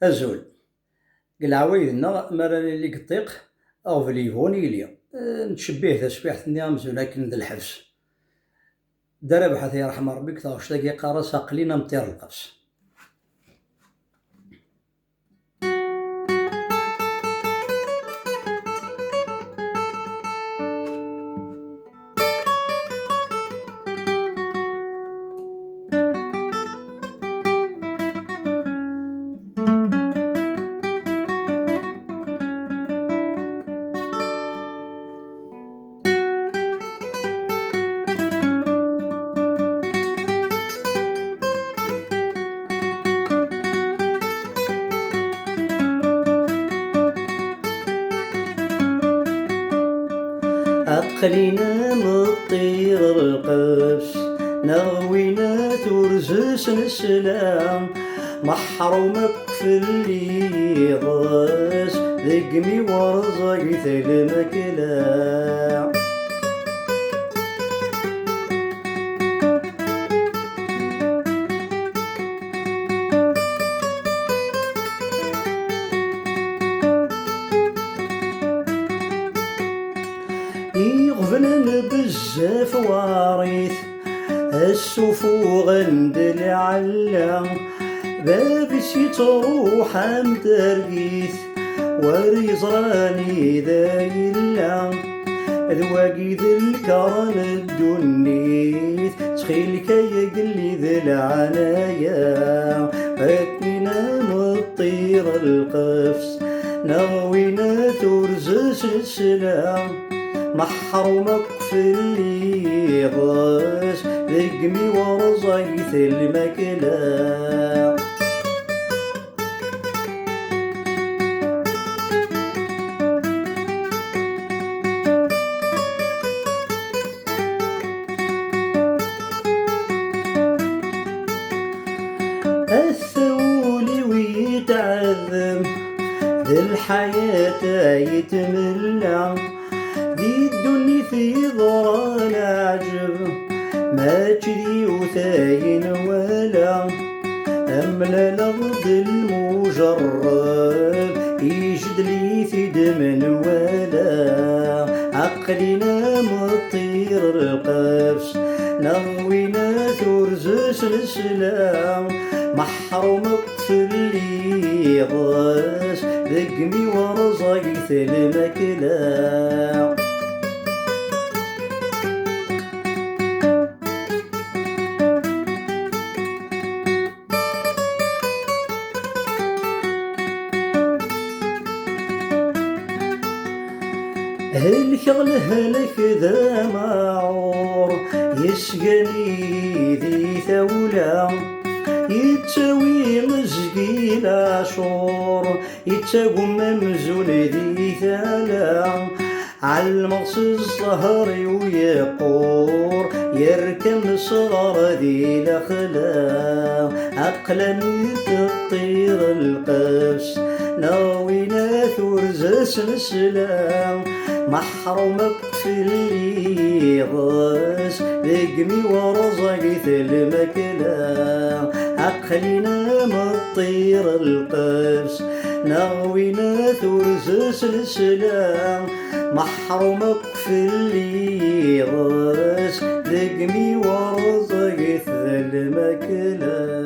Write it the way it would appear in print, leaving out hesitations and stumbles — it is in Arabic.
أزول قلعويدنا مراني اللي قطيق أو في ليفوني ليا نتشبيه ذا سبيحة نيام زولا كن ذا الحبس دار بحث يرحم ربي كتاوش تلاقي قارص أقلينا مطير القفص. أقلينا مطير القفص نغوينا ترزس السلام محرومك في اللي غاس ذقمي ورزقت المكلا يغفلن بزاف واريث السفو غند العلا بابس يتروح مترقيث وريزراني ذا يلا ذواقي ذا الكرم الدنيث تخيلك يقلي ذا العنايا فاتننا مطير القفص نغوينا ترزس السلام محرومك في اللي غاس ذقمي ورزيت المكلا الثولي ويتعذب ذي الحياة يتملى ذي الدنيا في ضران عجب ما تشري وثاين ولا أملا الأرض المجرب يجد لي ثد من ولا عقلنا مطير القفص نغوينا ترزس السلام محرومك في اللي غاس ذقمي ورزقت المكلا الكغل هلك ذا معور يسقني ذي ثولا يتسوي مزقي العشور يتساقم ممزون ذي ثالا عالمغص الصهر ويقور يركم صغر ذي الأخلا أقلم تطير القفص ناوينا ترزس السلام محرومك في اللي غاس ذقمي ورزقت المكلا عقلنا مطير القفص ناوينا ترزس السلام محرومك في اللي غاس ذقمي ورزقت المكلا.